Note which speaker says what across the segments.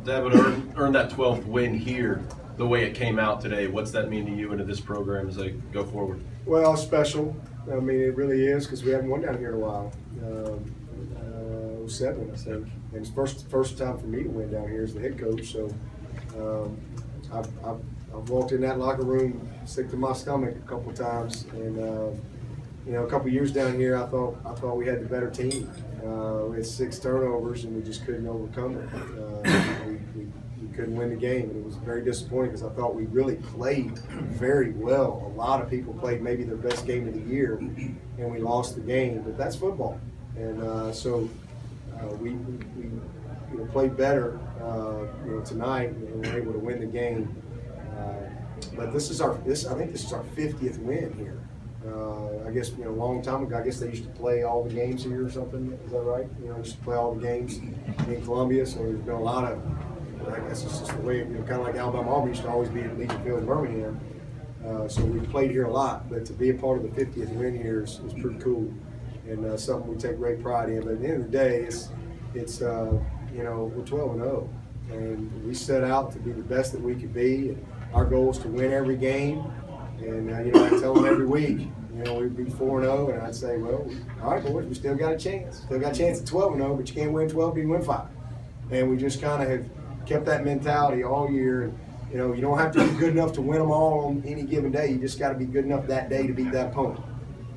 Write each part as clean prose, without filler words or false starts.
Speaker 1: Dabo, to earn that 12th win here, the way it came out today, what's that mean to you and to this program as they go forward?
Speaker 2: Well, special. I mean, it really is because we haven't won down here in a while. 07, I think. And it's first time for me to win down here as the head coach. So I've walked in that locker room sick to my stomach a couple of times. And, a couple of years down here, I thought we had the better team. We had 6 turnovers and we just couldn't overcome it. We couldn't win the game, and it was very disappointing because I thought we really played very well. A lot of people played maybe their best game of the year, and we lost the game. But that's football, and so we played better tonight, and were able to win the game. But I think this is our 50th win here. I guess a long time ago, I guess they used to play all the games here or something. Is that right? Used to play all the games in Columbia, so there's been a lot of. I guess it's just the way, kind of like Alabama Auburn used to always be at Legion Field in Birmingham. So we've played here a lot, but to be a part of the 50th win here is pretty cool, and something we take great pride in. But at the end of the day, it's we're 12-0, and we set out to be the best that we could be. And our goal is to win every game, and I tell them every week, we'd be 4-0, and I'd say, well, all right, boys, we still got a chance. Still got a chance at 12-0, but you can't win 12, you can win 5. And we just kind of have kept that mentality all year. And, you don't have to be good enough to win them all on any given day. You just got to be good enough that day to beat that opponent.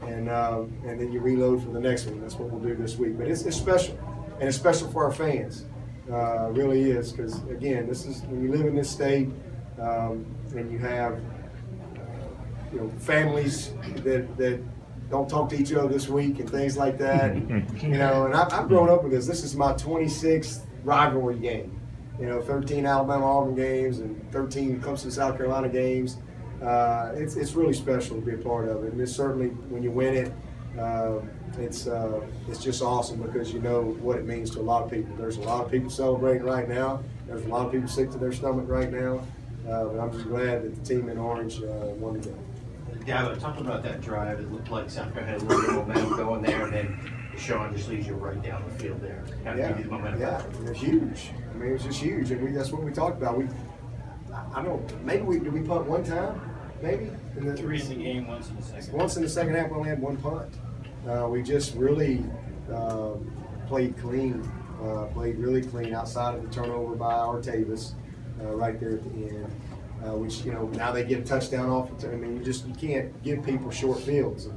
Speaker 2: And then you reload for the next one. That's what we'll do this week. But it's special, and it's special for our fans. It really is, because, again, this is when you live in this state and you have families that don't talk to each other this week and things like that. And I've grown up with this. This is my 26th rivalry game. 13 Alabama Auburn games and 13 Clemson South Carolina games. It's really special to be a part of it. And it's certainly, when you win it, it's just awesome because you know what it means to a lot of people. There's a lot of people celebrating right now. There's a lot of people sick to their stomach right now. But I'm just glad that the team in orange won the game.
Speaker 3: Dabo, talk about that drive. It looked like South Carolina had a little bit of momentum going there, and then Deshaun just leads you right down the field there. Kind of give you the momentum.
Speaker 2: Yeah, it was huge. I mean, it was just huge, and that's what we talked about. I don't know, maybe did we punt one time? Maybe?
Speaker 4: 3 in the game, once in the second.
Speaker 2: Once in the second half, we only had one punt. We just really played clean, played really clean outside of the turnover by Artavis right there at the end. Which now they get a touchdown off. I mean, you can't give people short fields.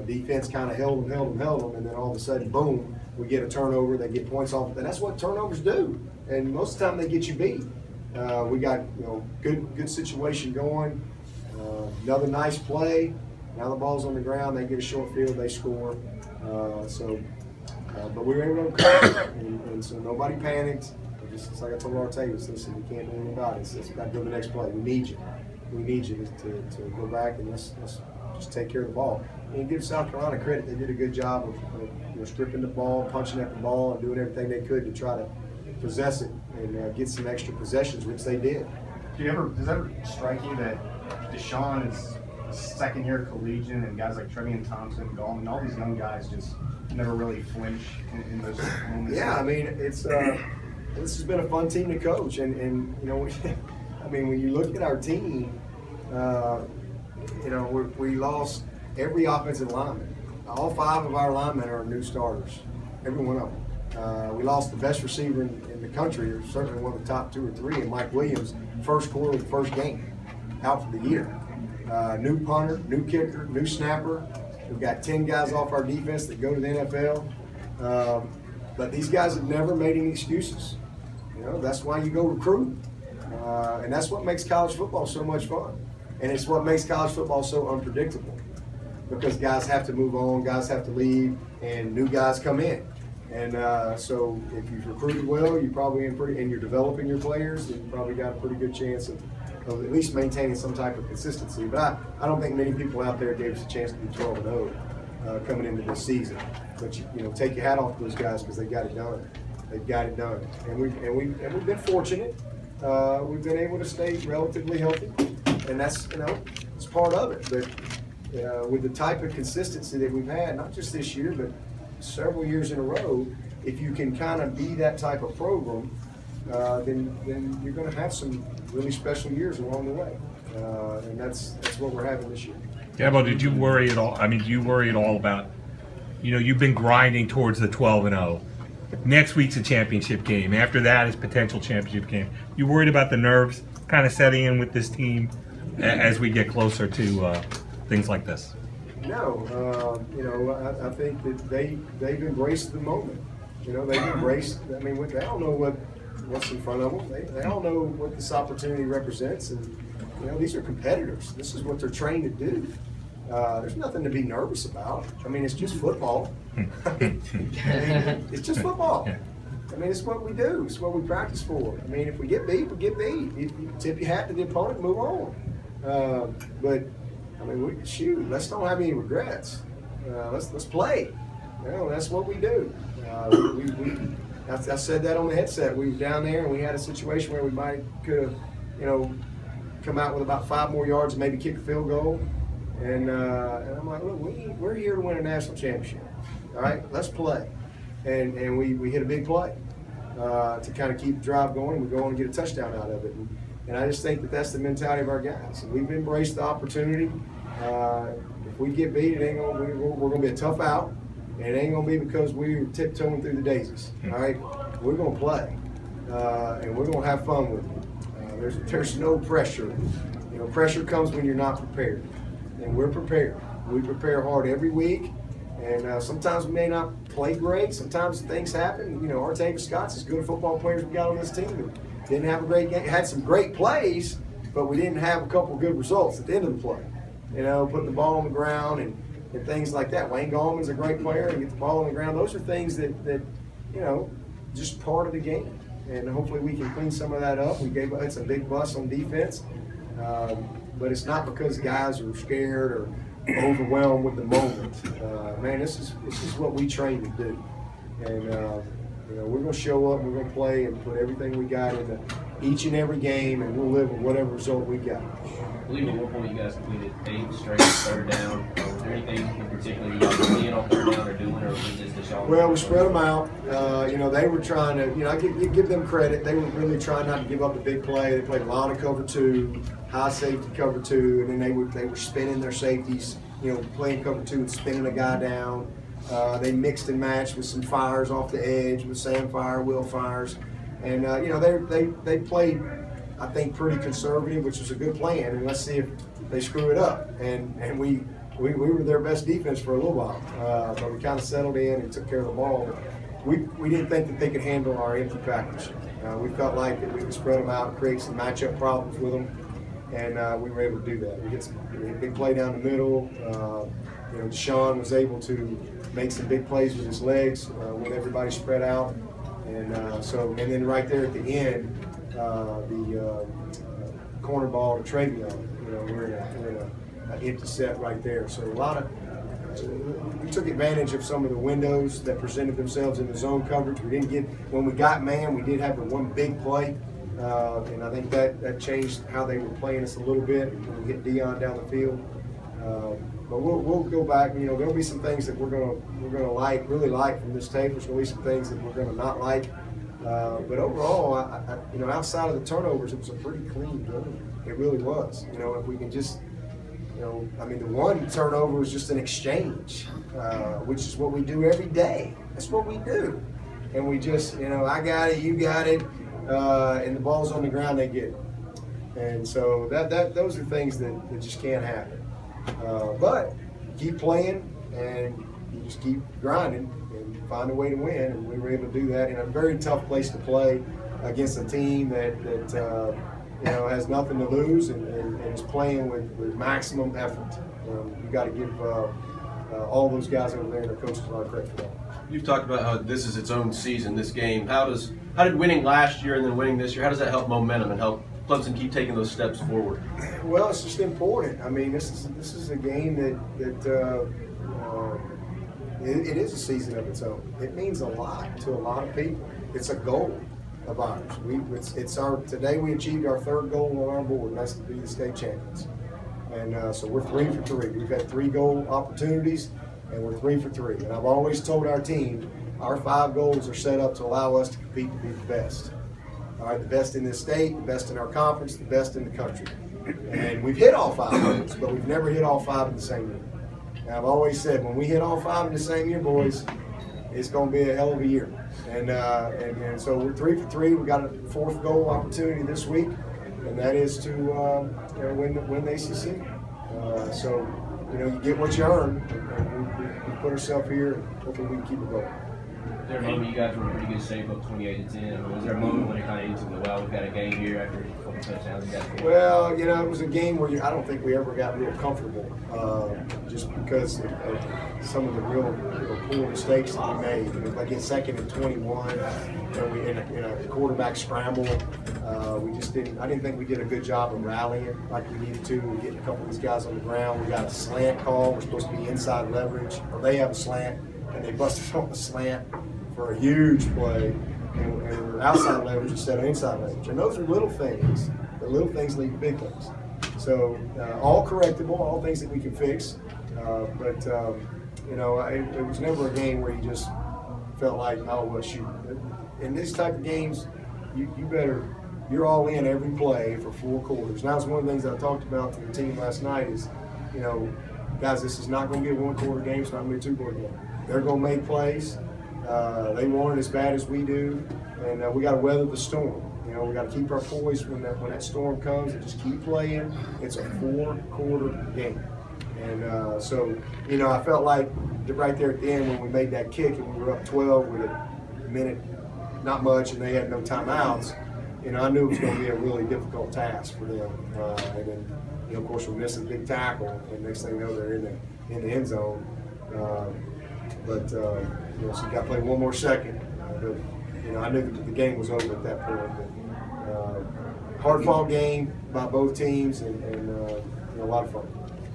Speaker 2: Defense kind of held them, and then all of a sudden, boom, we get a turnover. They get points off, and that's what turnovers do. And most of the time, they get you beat. We got good situation going. Another nice play. Now the ball's on the ground. They get a short field. They score. But we were able to cover, and so nobody panicked. Just like I told Artavis, listen, we can't do anything about it. It's got to go to the next play. We need you. We need you to go back and let's just take care of the ball. And give South Carolina credit. They did a good job of stripping the ball, punching at the ball, and doing everything they could to try to possess it and get some extra possessions, which they did.
Speaker 5: Does it ever strike you that Deshaun is a second-year collegian and guys like Trevian Thompson, Gallman, all these young guys just never really flinch in those moments?
Speaker 2: Yeah, I mean, it's this has been a fun team to coach, and I mean, when you look at our team, we lost every offensive lineman. All 5 of our linemen are new starters, every one of them. We lost the best receiver in the country, or certainly one of the top 2 or 3, and Mike Williams, first quarter of the first game, out for the year. New punter, new kicker, new snapper. We've got 10 guys off our defense that go to the NFL. But these guys have never made any excuses. That's why you go recruit. And that's what makes college football so much fun. And it's what makes college football so unpredictable. Because guys have to move on, guys have to leave, and new guys come in. And so if you've recruited well, you're probably and you're developing your players, then you probably got a pretty good chance of at least maintaining some type of consistency. But I don't think many people out there gave us a chance to be 12-0 coming into this season. But take your hat off to those guys because they got it done. They've got it done, and we've been fortunate. We've been able to stay relatively healthy, and that's it's part of it. But with the type of consistency that we've had, not just this year, but several years in a row, if you can kind of be that type of program, then you're going to have some really special years along the way, and that's what we're having this year.
Speaker 6: Dabo, did you worry at all? I mean, do you worry at all about, you've been grinding towards the 12-0. Next week's a championship game. After that is potential championship game. You worried about the nerves kind of setting in with this team as we get closer to things like this?
Speaker 2: No, I think that they've embraced the moment. They've embraced. I mean, they all know what's in front of them. They all know what this opportunity represents, and these are competitors. This is what they're trained to do. There's nothing to be nervous about. I mean, it's just football. It's just football. I mean, it's what we do. It's what we practice for. I mean, if we get beat, we get beat. If you tip your hat to the opponent, move on. But I mean, let's don't have any regrets. Let's play. That's what we do. I said that on the headset. We were down there and we had a situation where we could have, come out with about 5 more yards and maybe kick a field goal. And I'm like, look, we're here to win a national championship. All right, let's play. And we hit a big play to kind of keep the drive going. We go on and get a touchdown out of it. And I just think that that's the mentality of our guys. And we've embraced the opportunity. If we get beat, we're going to be a tough out. And it ain't going to be because we're tiptoeing through the daisies. All right, we're going to play. And we're going to have fun with it. There's no pressure. Pressure comes when you're not prepared. And we're prepared. We prepare hard every week. And sometimes we may not play great. Sometimes things happen. Artavis Scott's as good football players we got on this team that didn't have a great game. Had some great plays, but we didn't have a couple of good results at the end of the play. Putting the ball on the ground and things like that. Wayne Gallman's a great player and get the ball on the ground. Those are things that just part of the game. And hopefully we can clean some of that up. It's a big bust on defense. But it's not because guys are scared or overwhelmed with the moment. This is what we train to do. And we're going to show up, and we're going to play and put everything we got into each and every game, and we'll live with whatever result we got.
Speaker 7: I believe at one point you guys completed 8 straight third down. Was there anything in particular you guys were seeing on third down or doing, or was it just y'all?
Speaker 2: Well, we spread them out. They were trying to, I give them credit. They were really trying not to give up the big play. They played a lot of cover 2, high safety cover 2, and then they were spinning their safeties, playing cover 2 and spinning a guy down. They mixed and matched with some fires off the edge, with Sam Fire, Will Fires. And, they played, I think, pretty conservative, which was a good plan. And let's see if they screw it up. And we were their best defense for a little while. But we kind of settled in and took care of the ball. We didn't think that they could handle our empty package. We felt like that we could spread them out and create some matchup problems with them. And we were able to do that. We hit a big play down the middle. Deshaun was able to make some big plays with his legs with everybody spread out. And then right there at the end, the corner ball to Travion. We're in an empty set right there. So we took advantage of some of the windows that presented themselves in the zone coverage. We didn't when we got man, we did have the one big play. And I think that changed how they were playing us a little bit when we hit Dion down the field. But we'll go back. There'll be some things that we're gonna really like from this tape. There's gonna be some things that we're gonna not like. But overall, outside of the turnovers, it was a pretty clean game. It really was. If we can just, the one turnover was just an exchange, which is what we do every day. That's what we do. And we just, I got it, you got it, and the ball's on the ground, they get it. And so those are things that just can't happen. But keep playing and you just keep grinding and find a way to win. And we were able to do that in a very tough place to play against a team that has nothing to lose and is playing with maximum effort. You got to give all those guys over there and their coaches a lot of credit for that.
Speaker 1: You've talked about how this is its own season, this game. How did winning last year and then winning this year, how does that help momentum and help Clemson keep taking those steps forward?
Speaker 2: Well, it's just important. This is a game that it is a season of its own. It means a lot to a lot of people. It's a goal of ours. Today we achieved our 3rd goal on our board, and that's to be the state champions. And so we're 3 for 3. We've had 3 goal opportunities, and we're 3 for 3. And I've always told our team, our 5 goals are set up to allow us to compete to be the best. All right, the best in this state, the best in our conference, the best in the country. And we've hit all 5 of those, but we've never hit all 5 in the same year. And I've always said, when we hit all 5 in the same year, boys, it's going to be a hell of a year. And so we're 3 for 3. We got a 4th goal opportunity this week, and that is to win the ACC. So you get what you earn, and we put ourselves here, and hopefully we can keep it going.
Speaker 7: Was there a moment you guys were in pretty good shape up 28-10? I mean, was there a moment when it kind of into well, we've got a game here after a couple touchdowns?
Speaker 2: Well, it was a game where I don't think we ever got real comfortable, just because of some of the real poor mistakes that we made. Like in 2nd and 21, we in a quarterback scramble, we just didn't. I didn't think we did a good job of rallying like we needed to. We getting a couple of these guys on the ground. We got a slant call. We're supposed to be inside leverage, or they have a slant, and they busted on the slant for a huge play, and we're outside leverage instead of inside leverage. And those are little things. The little things lead to big things. So all correctable, all things that we can fix. But it was never a game where you just felt like, oh, well, shoot. In this type of games, you're all in every play for 4 quarters. Now, it's one of the things I talked about to the team last night is, guys, this is not going to be a 1-quarter game. It's not going to be a 2-quarter game. They're going to make plays. They want it as bad as we do, and we got to weather the storm. We got to keep our poise when that storm comes and just keep playing. It's a 4-quarter game, and so I felt like right there at the end when we made that kick and we were up 12 with a minute, not much, and they had no timeouts. I knew it was going to be a really difficult task for them, and then of course we missed a big tackle, and next thing you know they're in the end zone. So you got to play one more second. But I knew that the game was over at that point. But hard-fought game by both teams, and a lot of fun.